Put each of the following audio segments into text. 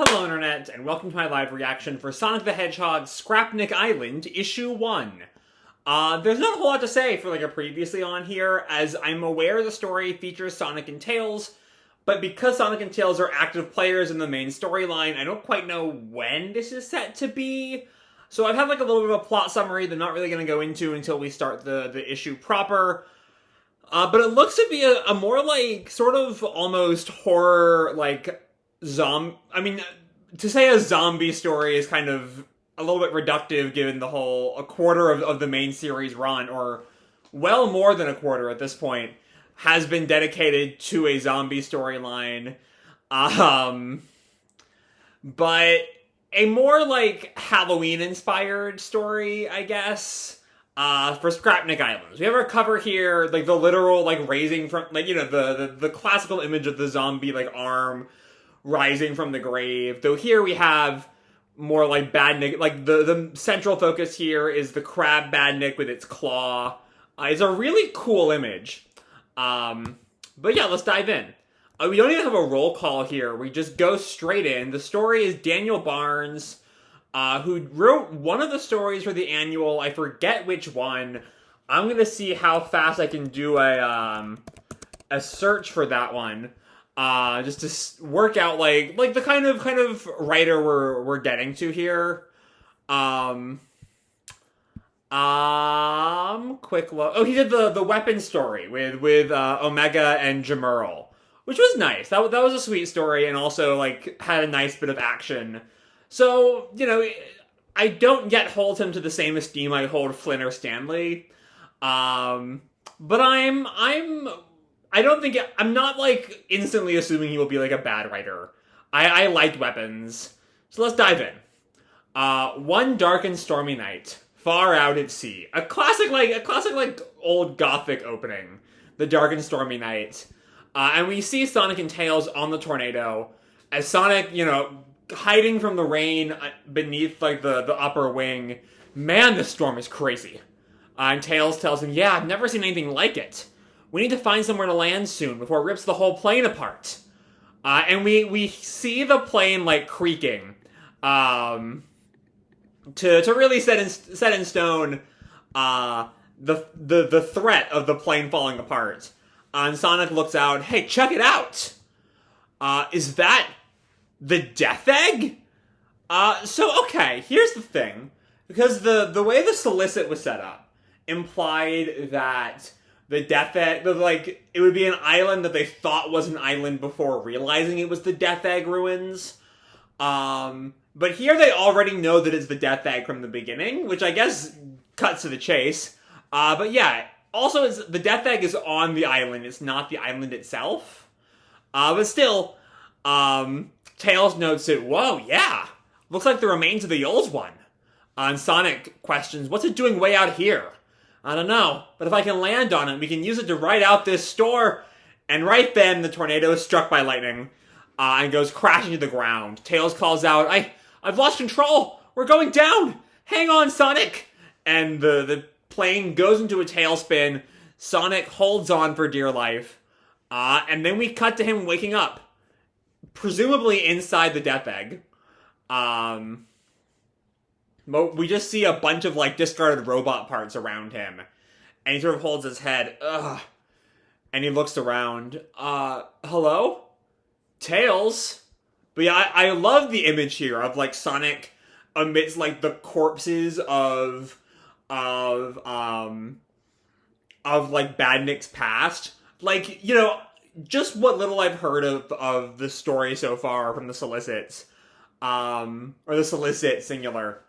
Hello Internet, and welcome to my live reaction for Sonic the Hedgehog Scrapnik Island, Issue 1. There's not a whole lot to say for like a previously on here, as I'm aware the story features Sonic and Tails, but because Sonic and Tails are active players in the main storyline, I don't quite know when this is set to be. So I've had like a little bit of a plot summary that I'm not really going to go into until we start the issue proper. But it looks to be a more like, sort of almost horror, like, to say a zombie story is kind of a little bit reductive given the whole, a quarter of the main series run, or well more than a quarter at this point, has been dedicated to a zombie storyline. But a more, like, Halloween-inspired story, I guess, for Scrapnik Islands. We have our cover here, like, the literal, like, raising from, like, you know, the classical image of the zombie, like, arm rising from the grave. Though here we have more, like, Badnik, like, the central focus here is the crab Badnik with its claw. It's a really cool image. But yeah, let's dive in. We don't even have a roll call here. We just go straight in. The story is Daniel Barnes, who wrote one of the stories for the annual. I forget which one. I'm gonna see how fast I can do a search for that one, just to work out like the kind of writer we're getting to here. Quick look. Oh, he did the weapon story with Omega and Jamerl, which was nice. That was a sweet story, and also like had a nice bit of action. So, you know, I don't yet hold him to the same esteem I hold Flynn or Stanley. But I'm not like instantly assuming he will be like a bad writer. I liked Weapons. So let's dive in. One dark and stormy night, far out at sea. A classic old Gothic opening. The dark and stormy night. And we see Sonic and Tails on the tornado, as Sonic, you know, hiding from the rain beneath, like, the upper wing. Man, this storm is crazy. And Tails tells him, yeah, I've never seen anything like it. We need to find somewhere to land soon before it rips the whole plane apart. And we see the plane, like, creaking. To really set in stone the threat of the plane falling apart. And Sonic looks out, hey, check it out! Is that the Death Egg? So, okay, here's the thing. Because the way the solicit was set up implied that the Death Egg, like, it would be an island that they thought was an island before realizing it was the Death Egg ruins. But here they already know that it's the Death Egg from the beginning, which I guess cuts to the chase. But yeah, also the Death Egg is on the island, it's not the island itself. But still, Tails notes it, whoa, yeah, looks like the remains of the old one. And Sonic questions, what's it doing way out here? I don't know, but if I can land on it, we can use it to ride out this store. And right then, the tornado is struck by lightning, and goes crashing to the ground. Tails calls out, I've lost control! We're going down! Hang on, Sonic! And the plane goes into a tailspin. Sonic holds on for dear life. And then we cut to him waking up. Presumably inside the Death Egg. We just see a bunch of, like, discarded robot parts around him. And he sort of holds his head. Ugh. And he looks around. Hello? Tails? But yeah, I love the image here of, like, Sonic amidst, like, the corpses of like, Badnik's past. Like, you know, just what little I've heard of the story so far from the solicits. Or the solicit, singular.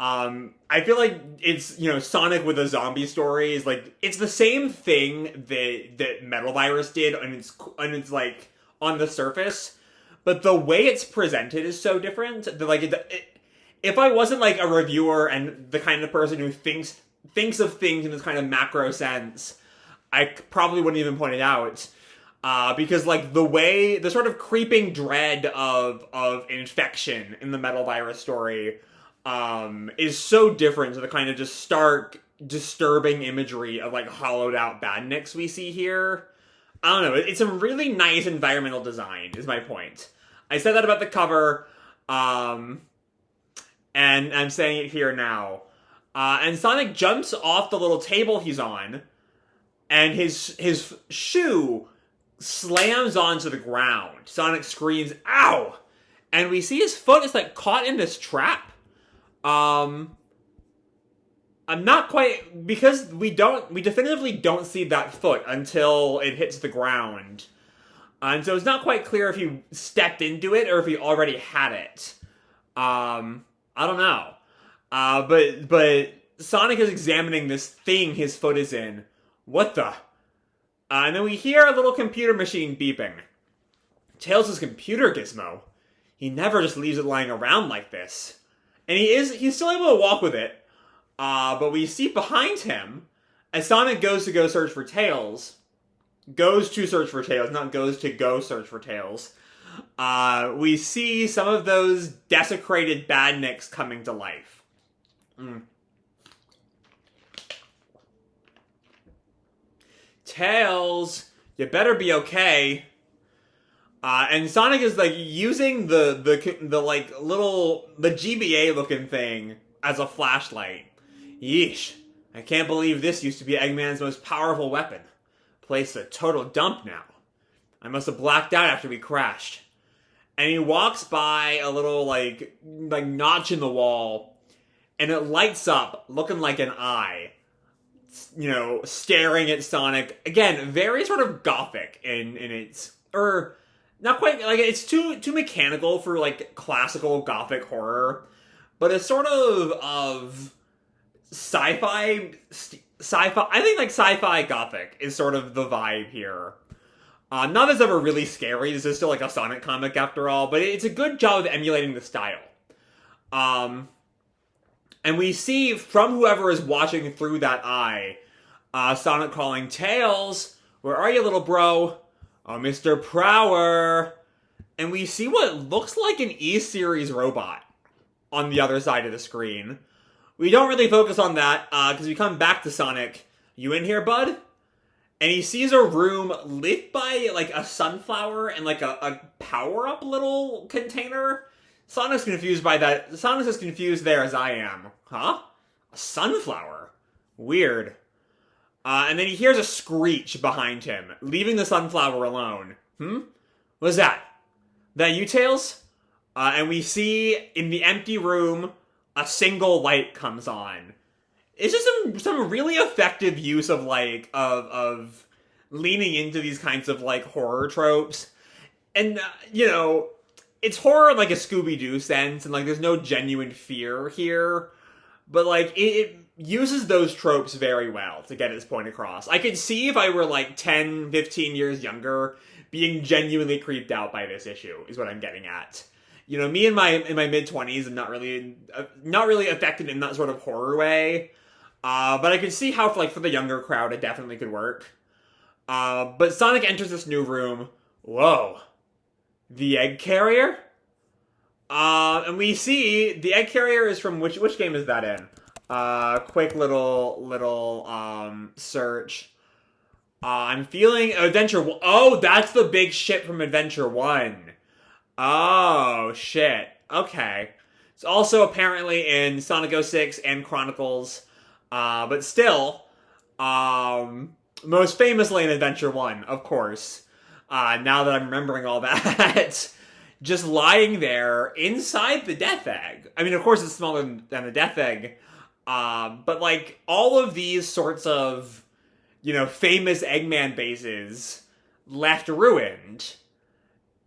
I feel like it's, you know, Sonic with a zombie story is, like, it's the same thing that Metal Virus did, and it's, like, on the surface. But the way it's presented is so different that, like, if I wasn't, like, a reviewer and the kind of person who thinks of things in this kind of macro sense, I probably wouldn't even point it out. Because, like, the sort of creeping dread of infection in the Metal Virus story, is so different to the kind of just stark, disturbing imagery of, like, hollowed out Badniks we see here. I don't know, it's a really nice environmental design, is my point. I said that about the cover. And I'm saying it here now. And Sonic jumps off the little table he's on, and his shoe slams onto the ground. Sonic screams, "Ow!" And we see his foot is like caught in this trap. I'm not quite, because we definitively don't see that foot until it hits the ground. And so it's not quite clear if he stepped into it or if he already had it. I don't know. But Sonic is examining this thing his foot is in. What the? And then we hear a little computer machine beeping. Tails' computer gizmo. He never just leaves it lying around like this. And he's still able to walk with it. But we see behind him, as Sonic goes to go search for Tails, goes to search for Tails, not goes to go search for Tails, we see some of those desecrated badniks coming to life. Tails, you better be okay. And Sonic is like using the GBA looking thing as a flashlight. Yeesh, I can't believe this used to be Eggman's most powerful weapon. Place a total dump now. I must have blacked out after we crashed. And he walks by a little like notch in the wall, and it lights up, looking like an eye. You know, staring at Sonic. Again, very sort of gothic in its, or not quite, like, it's too mechanical for like classical gothic horror, but it's sort of sci-fi. I think like sci-fi gothic is sort of the vibe here. None of it's ever really scary. This is still like a Sonic comic after all, but it's a good job of emulating the style. And we see from whoever is watching through that eye, Sonic calling, "Tails, where are you, little bro? Oh, Mr. Prower." And we see what looks like an E-Series robot on the other side of the screen. We don't really focus on that, because we come back to Sonic. "You in here, bud?" And he sees a room lit by, like, a sunflower and, like, a power-up little container. Sonic's confused by that. Sonic's as confused there as I am. Huh? A sunflower? Weird. And then he hears a screech behind him, leaving the sunflower alone. What's that? That you, Tails? And we see, in the empty room, a single light comes on. It's just some really effective use of, like, of leaning into these kinds of, like, horror tropes. And, you know, it's horror in, like, a Scooby-Doo sense, and, like, there's no genuine fear here. But, like, it uses those tropes very well to get its point across. I could see if I were, like, 10, 15 years younger, being genuinely creeped out by this issue, is what I'm getting at. You know, me in my mid-20s, I'm not really affected in that sort of horror way. But I could see how, for the younger crowd, it definitely could work. But Sonic enters this new room. Whoa. The egg carrier? And we see the egg carrier is from which game is that in? Quick little search. I'm feeling Adventure 1. Oh, that's the big ship from Adventure 1. Oh, shit. Okay. It's also apparently in Sonic 06 and Chronicles. But still, most famously in Adventure 1, of course. Now that I'm remembering all that, just lying there inside the Death Egg. I mean, of course it's smaller than the Death Egg, but, like, all of these sorts of, you know, famous Eggman bases left ruined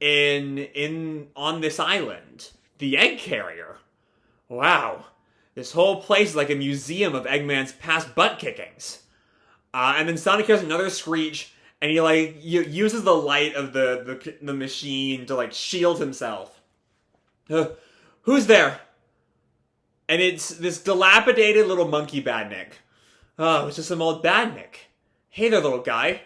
on this island. The egg carrier. Wow. This whole place is like a museum of Eggman's past butt kickings. And then Sonic hears another screech, and he, like, uses the light of the machine to, like, shield himself. Who's there? And it's this dilapidated little monkey badnik. Oh, it's just some old badnik. Hey there, little guy.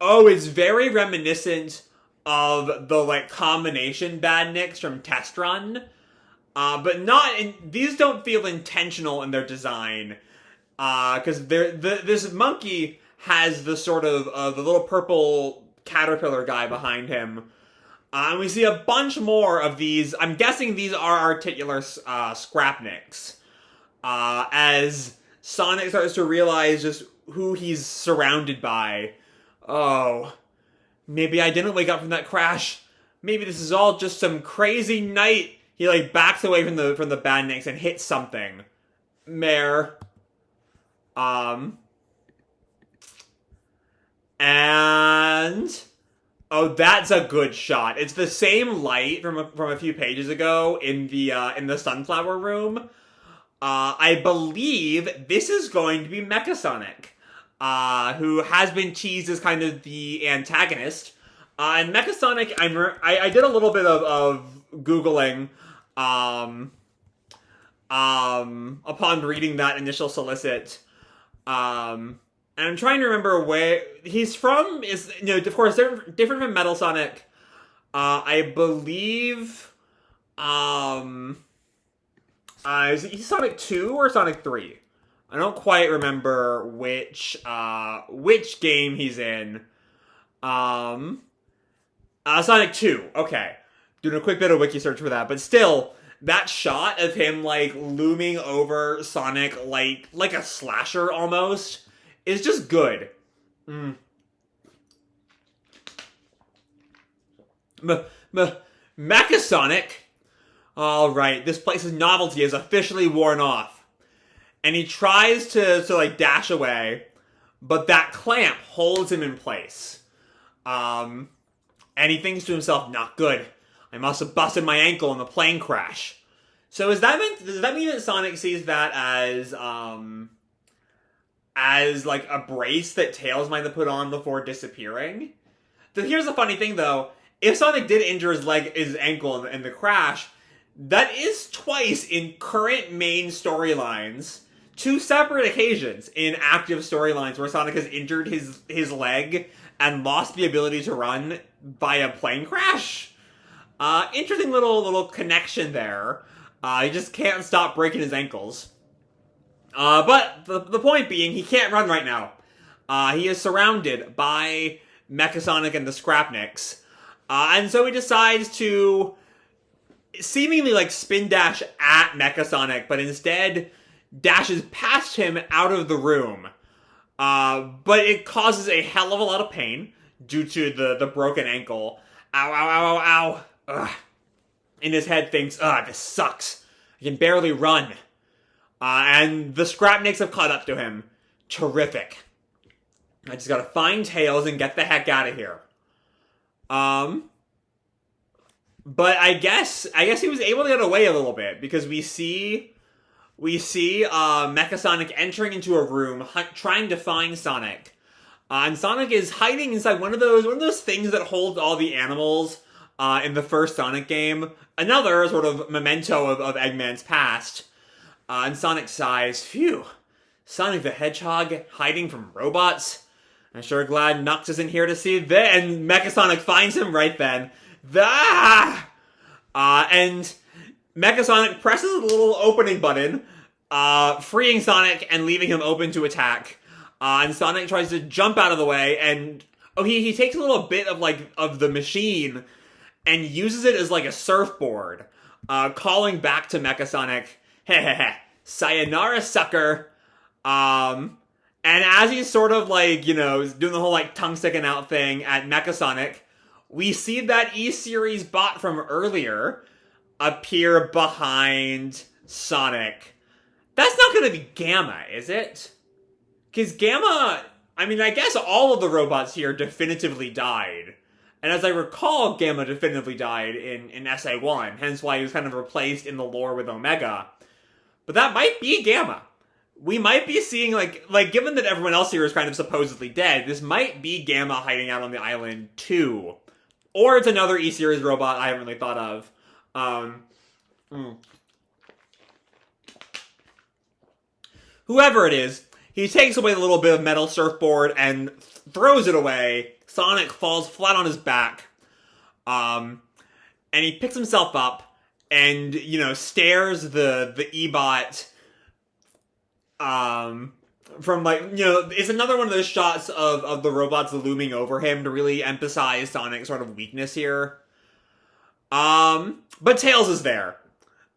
It's very reminiscent of the, like, combination badniks from Test Run. But these don't feel intentional in their design. Because this monkey has the sort of, the little purple caterpillar guy behind him. And we see a bunch more of these. I'm guessing these are articular Scrapniks. As Sonic starts to realize just who he's surrounded by. Oh, maybe I didn't wake up from that crash. Maybe this is all just some crazy night. He like backs away from the bandnicks and hits something. Mare. And oh, that's a good shot. It's the same light from a few pages ago in the sunflower room. I believe this is going to be Mecha Sonic, who has been teased as kind of the antagonist. And Mecha Sonic, I did a little bit of Googling upon reading that initial solicit. And I'm trying to remember where he's from. Is, of course, they're different from Metal Sonic. I believe, is he Sonic 2 or Sonic 3? I don't quite remember which game he's in. Sonic 2, okay. Doing a quick bit of wiki search for that, but still, that shot of him, like, looming over Sonic like a slasher almost is just good. Mecha Sonic. Alright, this place's novelty is officially worn off. And he tries to like, dash away, but that clamp holds him in place. And he thinks to himself, not good. I must have busted my ankle in the plane crash. So does that mean that Sonic sees that as like a brace that Tails might have put on before disappearing? Here's the funny thing though. If Sonic did injure his ankle in the crash, that is twice in current main storylines. 2 separate occasions in active storylines where Sonic has injured his leg and lost the ability to run by a plane crash. Interesting little connection there. He just can't stop breaking his ankles. But the point being, he can't run right now. He is surrounded by Mecha Sonic and the Scrapniks. And so he decides to seemingly like spin dash at Mecha Sonic, but instead dashes past him out of the room. But it causes a hell of a lot of pain due to the broken ankle. Ow, ow, ow, ow, ow. Ugh. In his head thinks, this sucks. I can barely run. And the Scrapniks have caught up to him. Terrific. I just gotta find Tails and get the heck out of here. But I guess he was able to get away a little bit, because we see Mecha Sonic entering into a room, trying to find Sonic. And Sonic is hiding inside one of those things that holds all the animals in the first Sonic game. Another sort of memento of Eggman's past. And Sonic sighs, phew. Sonic the Hedgehog hiding from robots? I'm sure glad Nux isn't here to see that. And Mecha Sonic finds him right then. And Mecha Sonic presses the little opening button, freeing Sonic and leaving him open to attack. And Sonic tries to jump out of the way, and he takes a little bit of the machine and uses it as like a surfboard, calling back to Mecha Sonic, hehehe, sayonara sucker. And as he's sort of like, doing the whole like tongue sticking out thing at Mecha Sonic, we see that E-Series bot from earlier appear behind Sonic. That's not going to be Gamma, is it? Because Gamma, I guess all of the robots here definitively died. And as I recall, Gamma definitively died in SA1, hence why he was kind of replaced in the lore with Omega. But that might be Gamma. We might be seeing, like given that everyone else here is kind of supposedly dead, this might be Gamma hiding out on the island too. Or it's another E-Series robot I haven't really thought of. Whoever it is, he takes away the little bit of metal surfboard and throws it away. Sonic falls flat on his back. And he picks himself up and, stares the E-Bot, from it's another one of those shots of the robots looming over him to really emphasize Sonic's sort of weakness here. But Tails is there.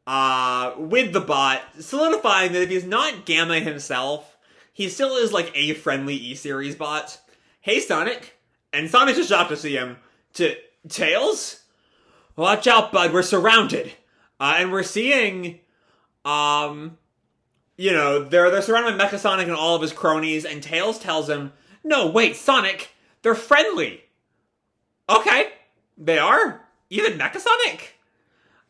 With the bot, solidifying that if he's not Gamma himself, he still is like a friendly E-Series bot. Hey, Sonic. And Sonic's just shocked to see him. Tails? Watch out, bud, we're surrounded. And we're seeing, they're surrounded by Mecha Sonic and all of his cronies, and Tails tells him, no, wait, Sonic, they're friendly. Okay, they are? Even Mecha Sonic?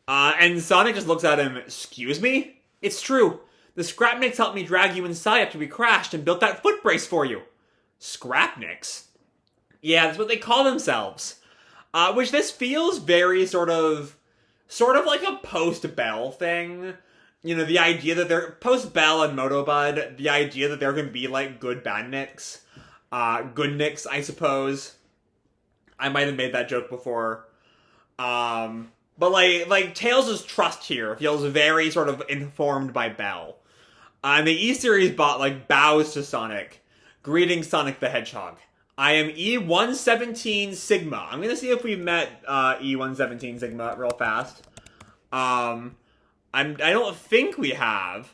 And Sonic just looks at him, excuse me? It's true. The Scrapniks helped me drag you inside after we crashed and built that foot brace for you. Scrapniks? Yeah, that's what they call themselves. Which this feels very sort of like a post-Bell thing. The idea that they're post-Bell and Motobud, the idea that they're going to be like good badniks. Good nicks, I suppose. I might have made that joke before. But like Tails' trust here feels very sort of informed by Bell. And the E-Series bot like bows to Sonic. Greetings, Sonic the Hedgehog. I am E117 Sigma. I'm gonna see if we've met E117 Sigma real fast. I don't think we have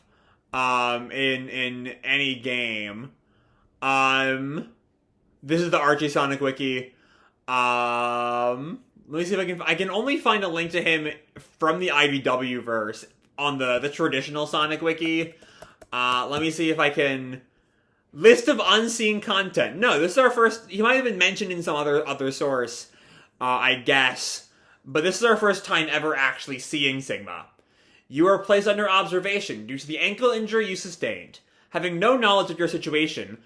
in any game. This is the Archie Sonic wiki. Let me see if I can only find a link to him from the IDW verse on the traditional Sonic wiki. Let me see if I can... List of unseen content. No, this is our first... He might have been mentioned in some other source, I guess. But this is our first time ever actually seeing Sigma. You are placed under observation due to the ankle injury you sustained. Having no knowledge of your situation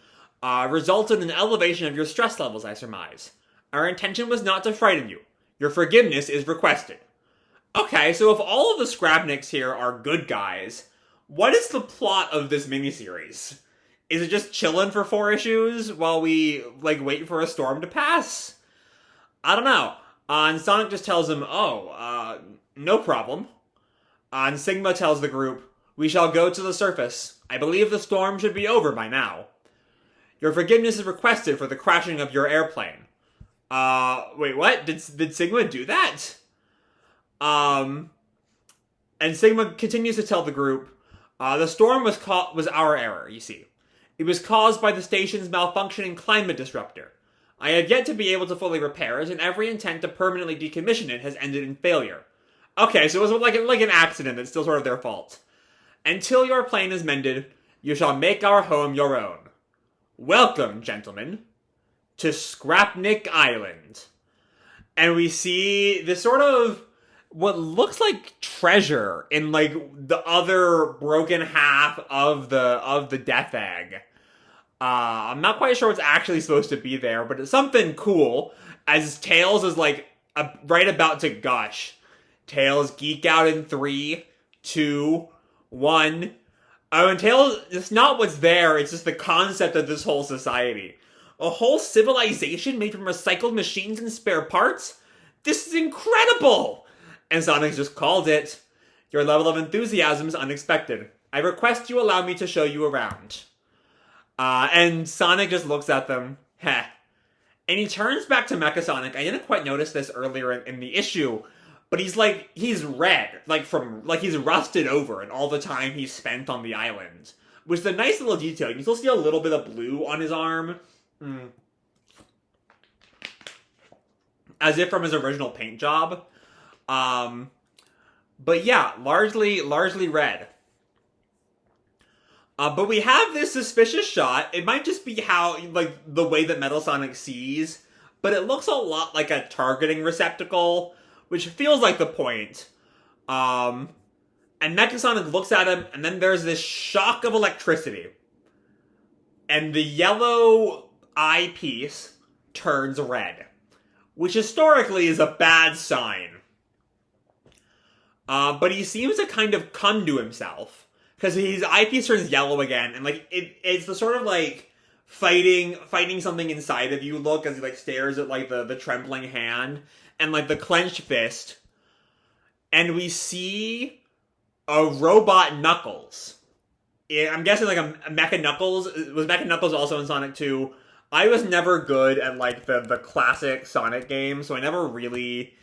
resulted in an elevation of your stress levels, I surmise. Our intention was not to frighten you. Your forgiveness is requested. Okay, so if all of the Scrapniks here are good guys, what is the plot of this miniseries? Is it just chilling for 4 issues while we, wait for a storm to pass? I don't know. And Sonic just tells him, no problem. And Sigma tells the group, we shall go to the surface. I believe the storm should be over by now. Your forgiveness is requested for the crashing of your airplane. Wait, what? Did Sigma do that? And Sigma continues to tell the group, the storm was our error, you see. It was caused by the station's malfunctioning climate disruptor. I have yet to be able to fully repair it, and every intent to permanently decommission it has ended in failure. Okay, so it was like an accident that's still sort of their fault. Until your plane is mended, you shall make our home your own. Welcome, gentlemen, to Scrapnik Island. And we see this sort of what looks like treasure in the other broken half of the Death Egg. I'm not quite sure what's actually supposed to be there, but it's something cool. As Tails is right about to gush. Tails geek out in 3, 2, 1. Oh, and Tails, it's not what's there, it's just the concept of this whole society. A whole civilization made from recycled machines and spare parts? This is incredible! And Sonic just called it. Your level of enthusiasm is unexpected. I request you allow me to show you around. And Sonic just looks at them. Heh. And he turns back to Mecha Sonic. I didn't quite notice this earlier in the issue, but he's red. He's rusted over and all the time he's spent on the island. Which is a nice little detail. You can still see a little bit of blue on his arm. As if from his original paint job. But yeah, largely red. But we have this suspicious shot. It might just be how, the way that Metal Sonic sees, but it looks a lot like a targeting receptacle, which feels like the point. And Mecha Sonic looks at him, and then there's this shock of electricity. And the yellow eyepiece turns red, which historically is a bad sign. But he seems to kind of come to himself. Because his eyepiece turns yellow again, and it's the sort of fighting something inside of you look as he stares at the trembling hand and the clenched fist. And we see a robot Knuckles. I'm guessing a Mecha Knuckles. Was Mecha Knuckles also in Sonic 2? I was never good at the classic Sonic games, so I never really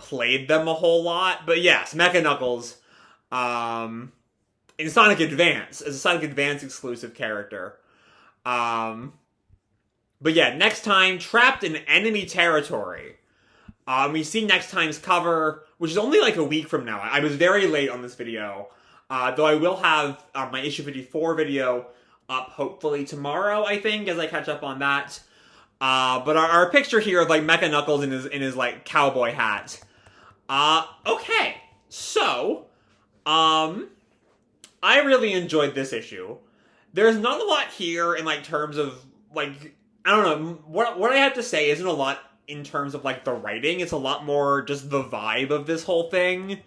played them a whole lot. But yes, Mecha Knuckles, in Sonic Advance, as a Sonic Advance exclusive character. But yeah, next time, trapped in enemy territory. We see next time's cover, which is only like a week from now. I was very late on this video, though I will have my issue 54 video up hopefully tomorrow, I think, as I catch up on that. But our picture here of like Mecha Knuckles in his like cowboy hat. Okay, so I really enjoyed this issue. There's not a lot here in like terms of like, I don't know, what I have to say isn't a lot in terms of like the writing. It's a lot more just the vibe of this whole thing.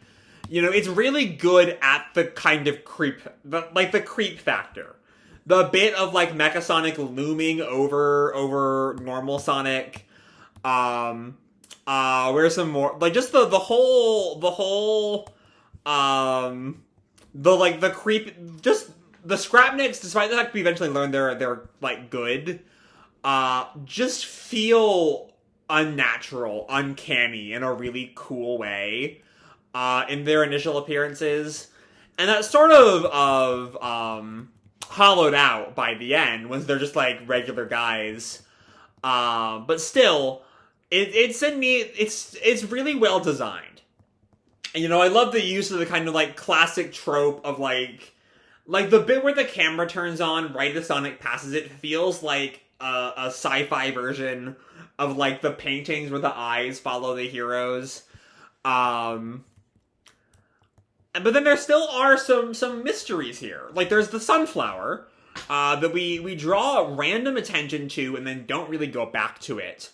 You know, it's really good at the kind of creep, the creep factor. The bit of like Mecha Sonic looming over normal Sonic. Where's some more, like just the whole the creep, just the Scrapniks, despite the fact we eventually learn they're like good, just feel unnatural, uncanny in a really cool way in their initial appearances, and that's sort of hollowed out by the end once they're just like regular guys. But still, it's really well designed. And you know, I love the use of the kind of like classic trope of like the bit where the camera turns on right as Sonic passes it feels like a sci-fi version of like the paintings where the eyes follow the heroes. But then there still are some mysteries here. Like there's the sunflower that we draw random attention to and then don't really go back to it.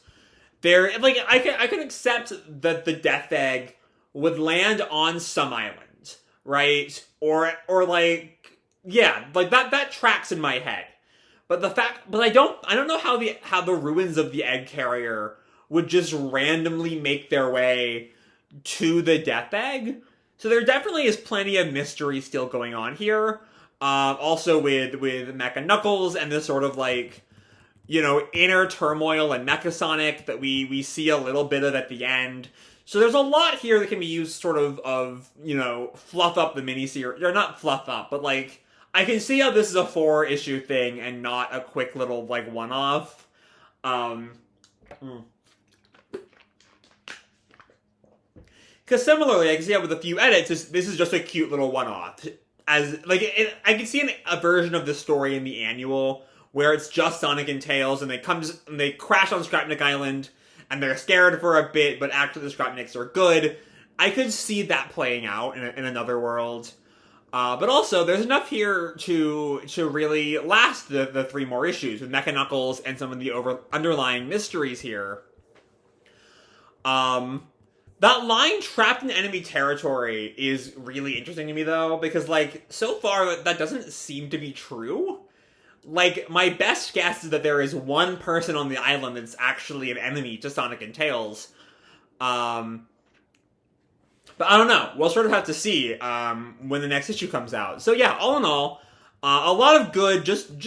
There, like I can accept that the Death Egg would land on some island, right? Or like, yeah, like that tracks in my head. But I don't know how the ruins of the egg carrier would just randomly make their way to the Death Egg. So there definitely is plenty of mystery still going on here. Also with Mecha Knuckles and this sort of like, you know, inner turmoil and Mecha Sonic that we see a little bit of at the end. So there's a lot here that can be used sort of, you know, fluff up the miniseries. Or not fluff up, but like, I can see how this is a 4-issue thing and not a quick little, like, one-off. Because similarly, I can see how with a few edits, this is just a cute little one-off. As, like, I can see a version of the story in the annual where it's just Sonic and Tails, and they crash on Scrapnik Island, and they're scared for a bit, but actually the Scrapniks are good. I could see that playing out in another world. But also, there's enough here to really last the 3 more issues with Mecha Knuckles and some of the underlying mysteries here. That line, trapped in enemy territory, is really interesting to me, though, because, like, so far, that doesn't seem to be true. Like, my best guess is that there is one person on the island that's actually an enemy to Sonic and Tails. But I don't know. We'll sort of have to see when the next issue comes out. So yeah, all in all, a lot of good, just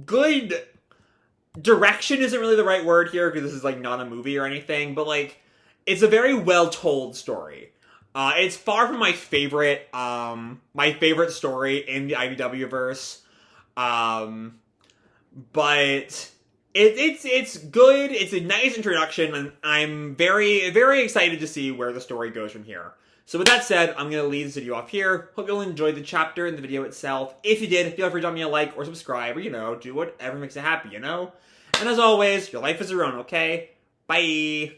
good direction isn't really the right word here because this is like not a movie or anything, but like it's a very well told story. It's far from my favorite story in the IDW verse, but it's good. It's a nice introduction, and I'm very, very excited to see where the story goes from here. So with that said, I'm going to leave this video off here. Hope you'll enjoy the chapter and the video itself. If you did, feel free to drop me a like or subscribe, or, you know, do whatever makes you happy, you know? And as always, your life is your own, okay? Bye!